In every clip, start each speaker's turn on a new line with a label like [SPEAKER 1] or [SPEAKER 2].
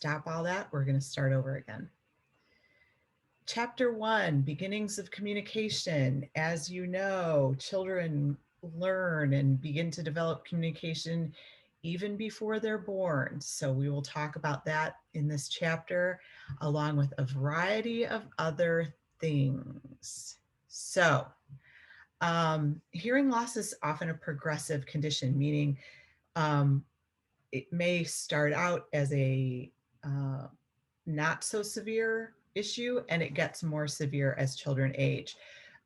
[SPEAKER 1] stop all that. We're going to start over again. Chapter 1, Beginnings of Communication. As you know, children learn and begin to develop communication even before they're born. So we will talk about that in this chapter, along with a variety of other things. So, hearing loss is often a progressive condition, meaning um, it may start out as a uh, not so severe issue and it gets more severe as children age.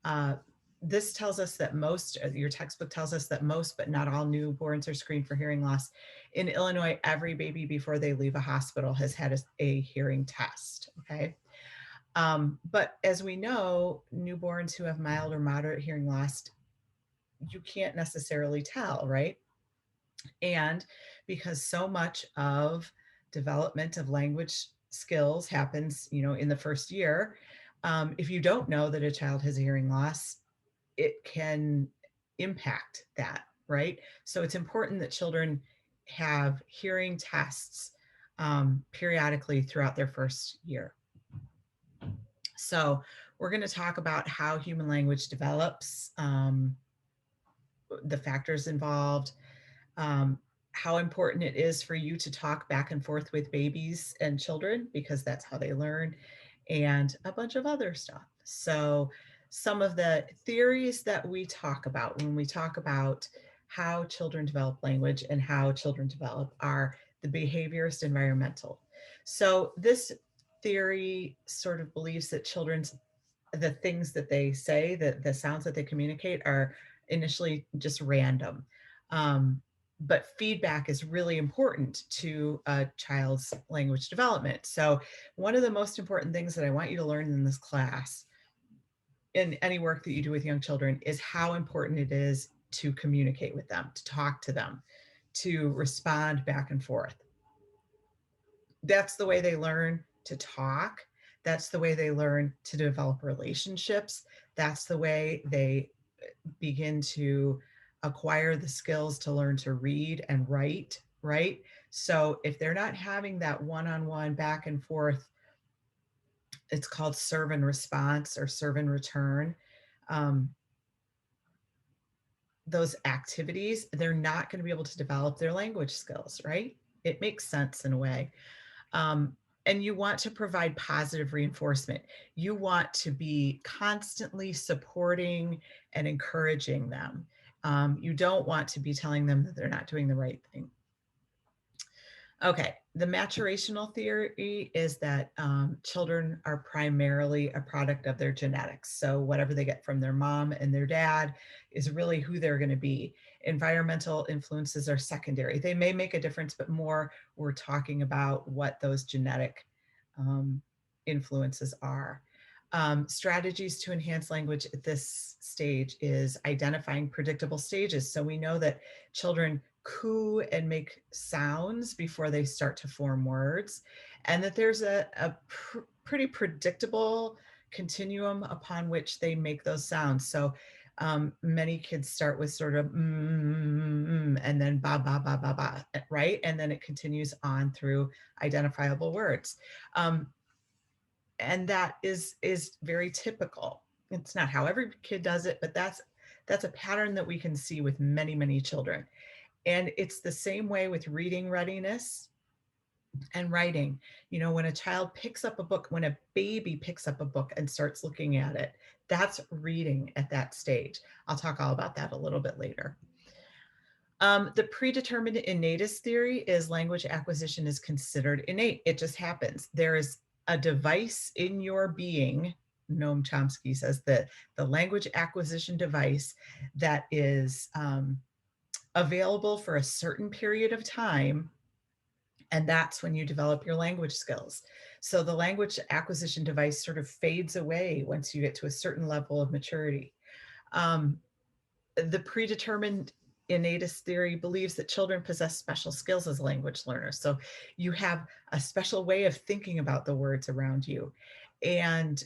[SPEAKER 1] Uh, this tells us that most, your textbook tells us that most, but not all newborns are screened for hearing loss. In Illinois, every baby before they leave a hospital has had a hearing test, okay? But as we know, newborns who have mild or moderate hearing loss, you can't necessarily tell, right? And because so much of development of language skills happens, in the first year, if you don't know that a child has a hearing loss, it can impact that, right? So it's important that children have hearing tests periodically throughout their first year. So we're going to talk about how human language develops, the factors involved, um, how important it is for you to talk back and forth with babies and children, because that's how they learn, and a bunch of other stuff. So some of the theories that we talk about when we talk about how children develop language and how children develop are the behaviorist environmental. So this theory sort of believes that the things that they say, that the sounds that they communicate are initially just random. Um, but feedback is really important to a child's language development. So one of the most important things that I want you to learn in this class, in any work that you do with young children, is how important it is to communicate with them, to talk to them, to respond back and forth. That's the way they learn to talk. That's the way they learn to develop relationships. That's the way they begin to acquire the skills to learn to read and write, right? So if they're not having that one-on-one back and forth, it's called serve and response or serve and return. Um, those activities, they're not going to be able to develop their language skills, right? It makes sense in a way. And you want to provide positive reinforcement. You want to be constantly supporting and encouraging them. You don't want to be telling them that they're not doing the right thing. Okay, the maturational theory is that children are primarily a product of their genetics. So whatever they get from their mom and their dad is really who they're going to be. Environmental influences are secondary. They may make a difference, but more we're talking about what those genetic influences are. Strategies to enhance language at this stage is identifying predictable stages. So we know that children coo and make sounds before they start to form words, and that there's a pretty predictable continuum upon which they make those sounds. So many kids start with sort of and then ba ba ba ba ba, right? And then it continues on through identifiable words. And that is very typical. It's not how every kid does it, but that's a pattern that we can see with many children. And it's the same way with reading readiness and writing. When a child picks up a book, when a baby picks up a book and starts looking at it, that's reading at that stage. I'll talk all about that a little bit later. The predetermined innatist theory is language acquisition is considered innate. It just happens. There is a device in your being, Noam Chomsky says that the language acquisition device that is available for a certain period of time, and that's when you develop your language skills. So the language acquisition device sort of fades away once you get to a certain level of maturity. The predetermined innatist theory believes that children possess special skills as language learners. So you have a special way of thinking about the words around you, and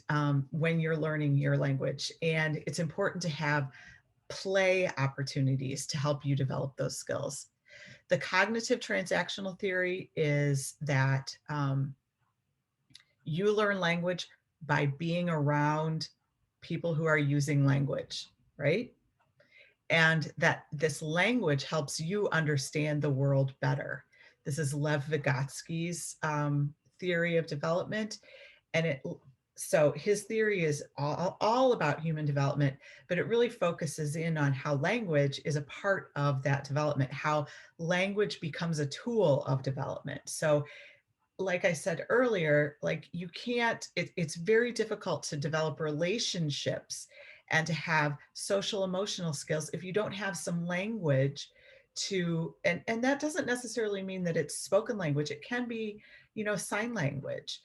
[SPEAKER 1] when you're learning your language, and it's important to have play opportunities to help you develop those skills. The cognitive transactional theory is that you learn language by being around people who are using language, right? And that this language helps you understand the world better. This is Lev Vygotsky's theory of development. And so his theory is all about human development, but it really focuses in on how language is a part of that development, how language becomes a tool of development. So like I said earlier, like you can't, it's very difficult to develop relationships and to have social emotional skills if you don't have some language to, and that doesn't necessarily mean that it's spoken language. It can be, you know, sign language,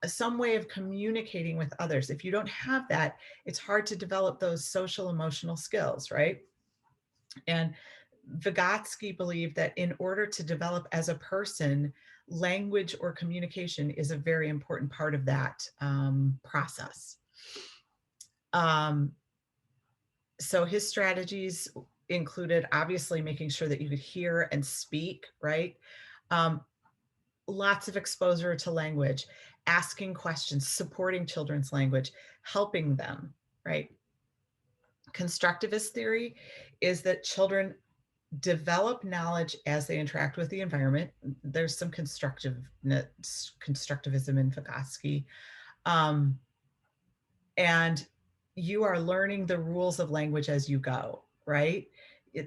[SPEAKER 1] some way of communicating with others. If you don't have that, it's hard to develop those social emotional skills, right? And Vygotsky believed that in order to develop as a person, language or communication is a very important part of that process. Um, so his strategies included obviously making sure that you could hear and speak, right? Um, Lots of exposure to language, asking questions, supporting children's language, helping them, right? Constructivist theory is that children develop knowledge as they interact with the environment. There's some constructivism in Vygotsky. Um, and you are learning the rules of language as you go, right?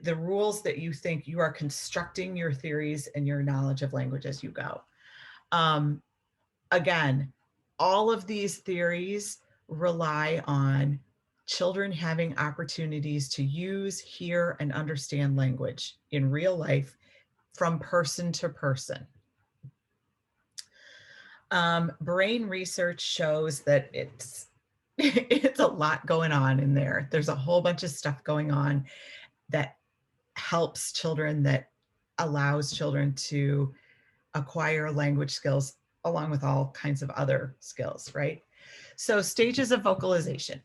[SPEAKER 1] The rules that you think you are constructing your theories and your knowledge of language as you go. Um, Again, all of these theories rely on children having opportunities to use, hear, and understand language in real life from person to person. Brain research shows that it's a lot going on in there. There's a whole bunch of stuff going on that helps children, that allows children to acquire language skills along with all kinds of other skills, right? So stages of vocalization.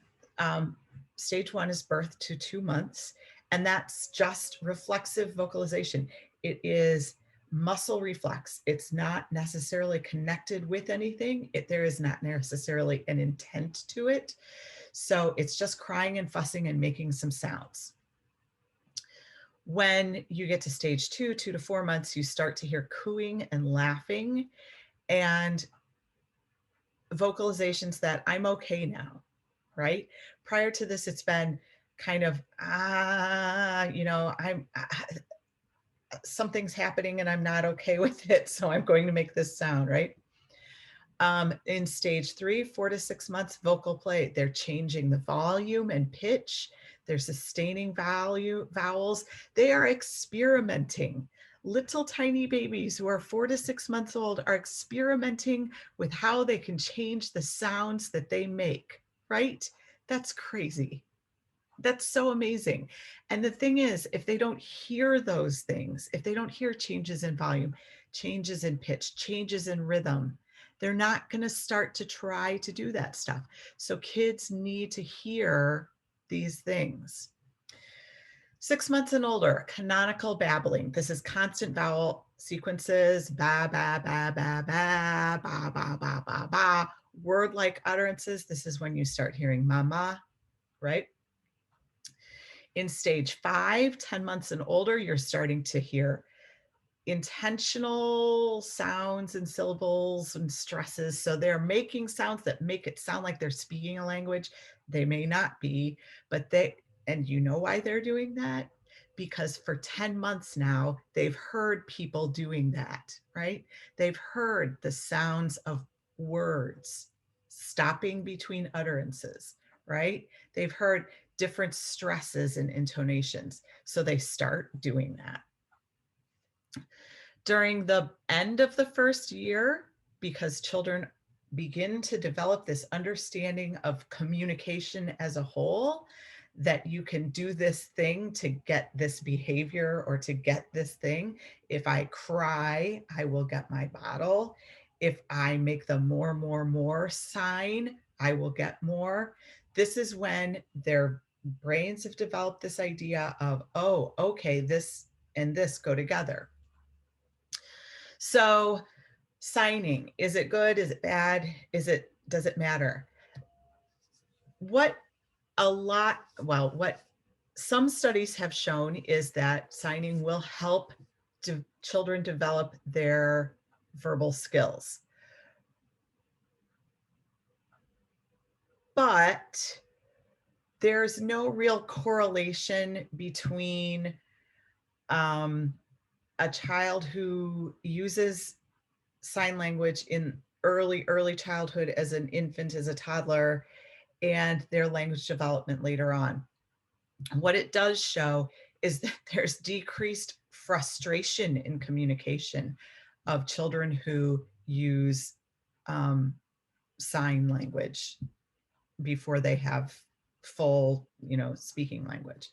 [SPEAKER 1] Stage 1 is birth to 2 months, and that's just reflexive vocalization. It is muscle reflex. It's not necessarily connected with anything. There is not necessarily an intent to it. So it's just crying and fussing and making some sounds. When you get to stage 2, 2 to 4 months, you start to hear cooing and laughing and vocalizations that I'm okay now, right? Prior to this, it's been kind of, you know, something's happening and I'm not okay with it. So I'm going to make this sound, right? In stage 3, 4 to 6 months, vocal play, they're changing the volume and pitch. They're sustaining vowels. They are experimenting. Little tiny babies who are 4 to 6 months old are experimenting with how they can change the sounds that they make, right? That's crazy. That's so amazing. And the thing is, if they don't hear those things, if they don't hear changes in volume, changes in pitch, changes in rhythm, they're not going to start to try to do that stuff. So kids need to hear these things. 6 months and older, canonical babbling. This is constant vowel sequences, ba, ba, ba, ba, ba, ba, ba, ba, ba, ba. Word-like utterances. This is when you start hearing mama, right? In stage 5, 10 months and older, you're starting to hear intentional sounds and syllables and stresses. So they're making sounds that make it sound like they're speaking a language. They may not be, but and you know why they're doing that? Because for 10 months now, they've heard people doing that, right? They've heard the sounds of words stopping between utterances, right? They've heard different stresses and intonations. So they start doing that. During the end of the first year, because children begin to develop this understanding of communication as a whole, that you can do this thing to get this behavior or to get this thing. If I cry, I will get my bottle. If I make the more sign, I will get more. This is when their brains have developed this idea of, oh, okay, this and this go together. So signing, is it good? Is it bad? Does it matter? What what some studies have shown is that signing will help children develop their verbal skills. But there's no real correlation between a child who uses sign language in early childhood as an infant, as a toddler, and their language development later on. What it does show is that there's decreased frustration in communication of children who use sign language before they have full, speaking language.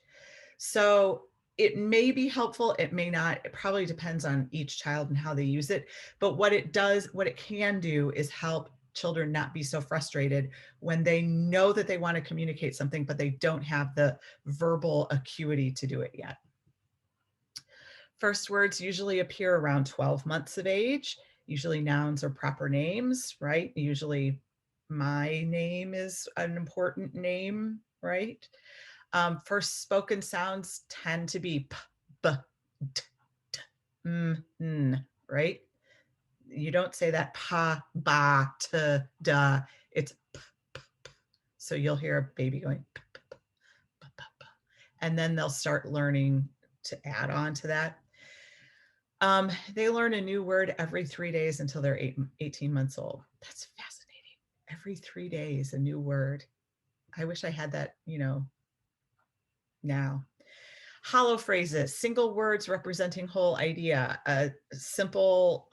[SPEAKER 1] So it may be helpful, it may not. It probably depends on each child and how they use it. But what it can do is help children not be so frustrated when they know that they want to communicate something, but they don't have the verbal acuity to do it yet. First words usually appear around 12 months of age, usually nouns or proper names, right? Usually my name is an important name, right? First spoken sounds tend to be p, b, t, t, n, right? You don't say that pa, ba, t, da. It's p, p, p. So you'll hear a baby going p, p, p, p, p, p. And then they'll start learning to add on to that. They learn a new word every 3 days until they're 18 months old. That's fascinating. Every 3 days, a new word. I wish I had that, now. Hollow phrases, single words representing whole idea. A simple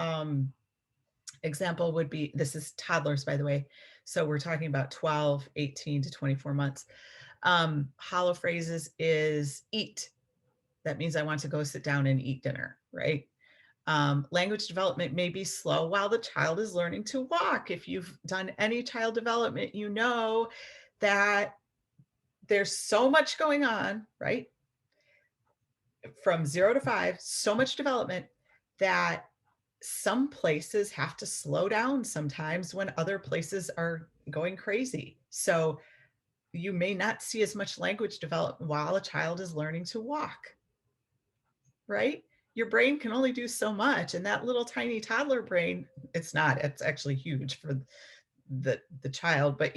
[SPEAKER 1] example would be, this is toddlers, by the way. So we're talking about 12, 18 to 24 months. Hollow phrases is eat. That means I want to go sit down and eat dinner, right? Language development may be slow while the child is learning to walk. If you've done any child development, you know that there's so much going on, right? From 0 to 5, so much development that some places have to slow down sometimes when other places are going crazy. So you may not see as much language development while a child is learning to walk, right? Your brain can only do so much, and that little tiny toddler brain, it's actually huge for the child, but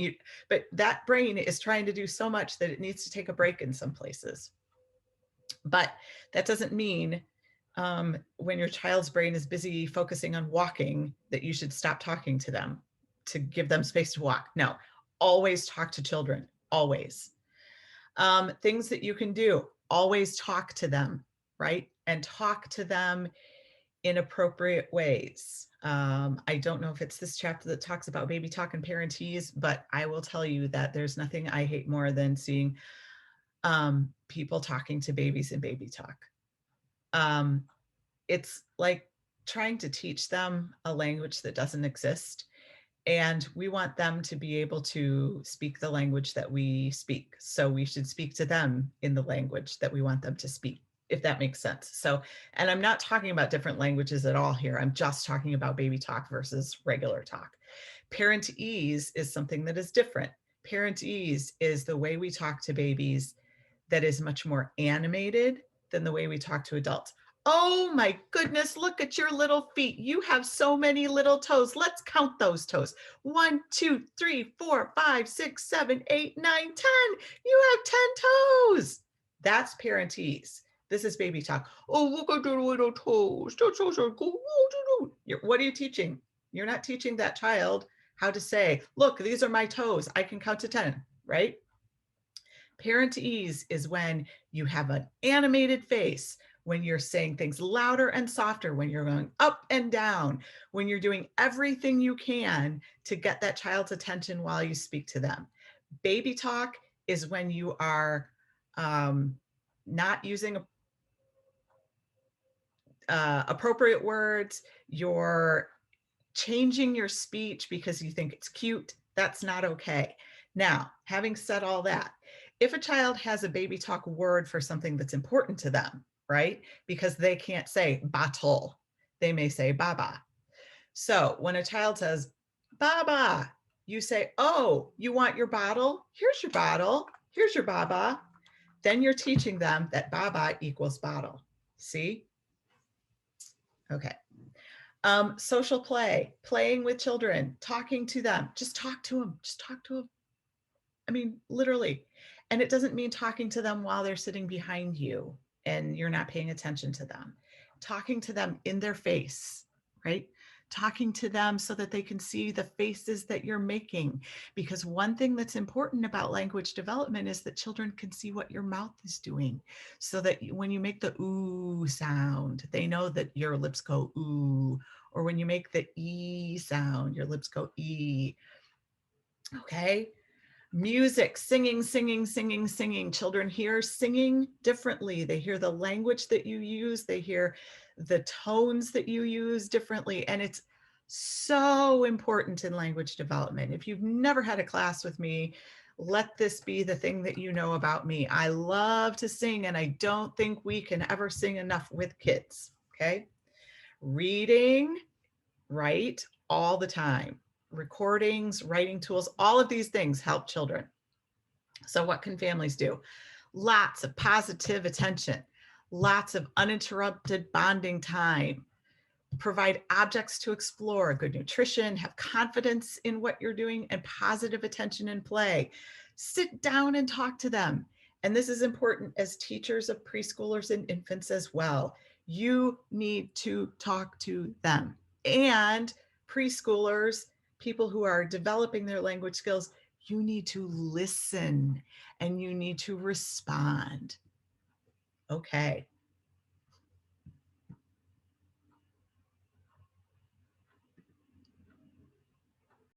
[SPEAKER 1] that brain is trying to do so much that it needs to take a break in some places. But that doesn't mean when your child's brain is busy focusing on walking that you should stop talking to them to give them space to walk. No, always talk to children, always. Things that you can do, always talk to them, right? And talk to them in appropriate ways. I don't know if it's this chapter that talks about baby talk and parentese, but I will tell you that there's nothing I hate more than seeing people talking to babies in baby talk. It's like trying to teach them a language that doesn't exist. And we want them to be able to speak the language that we speak. So we should speak to them in the language that we want them to speak, if that makes sense. So, and I'm not talking about different languages at all here. I'm just talking about baby talk versus regular talk. Parentese is something that is different. Parentese is the way we talk to babies that is much more animated than the way we talk to adults. Oh my goodness, look at your little feet. You have so many little toes. Let's count those toes. 1, 2, 3, 4, 5, 6, 7, 8, 9, 10. You have 10 toes. That's parentese. This is baby talk. Oh, look at your little toes. What are you teaching? You're not teaching that child how to say, look, these are my toes. I can count to 10, right? Parentese is when you have an animated face, when you're saying things louder and softer, when you're going up and down, when you're doing everything you can to get that child's attention while you speak to them. Baby talk is when you are not using appropriate words, you're changing your speech because you think it's cute. That's not okay. Now, having said all that, if a child has a baby talk word for something that's important to them, right? Because they can't say bottle. They may say baba. So when a child says baba, you say, oh, you want your bottle? Here's your bottle. Here's your baba. Then you're teaching them that baba equals bottle. See? Okay. Social play, playing with children, talking to them. Just talk to them. Just talk to them. I mean, literally. And it doesn't mean talking to them while they're sitting behind you and you're not paying attention to them. Talking to them in their face, right? Talking to them so that they can see the faces that you're making. Because one thing that's important about language development is that children can see what your mouth is doing. So that when you make the ooh sound, they know that your lips go ooh. Or when you make the e sound, your lips go e. Okay. Music, singing, singing, singing, singing. Children hear singing differently. They hear the language that you use. They hear the tones that you use differently. And it's so important in language development. If you've never had a class with me, let this be the thing that you know about me. I love to sing, and I don't think we can ever sing enough with kids. Okay. Reading, write all the time. Recordings, writing tools, all of these things help children. So, what can families do? Lots of positive attention, lots of uninterrupted bonding time, provide objects to explore, good nutrition, have confidence in what you're doing, and positive attention and play. Sit down and talk to them. And this is important as teachers of preschoolers and infants as well. You need to talk to them. And preschoolers, people who are developing their language skills, you need to listen and you need to respond. Okay.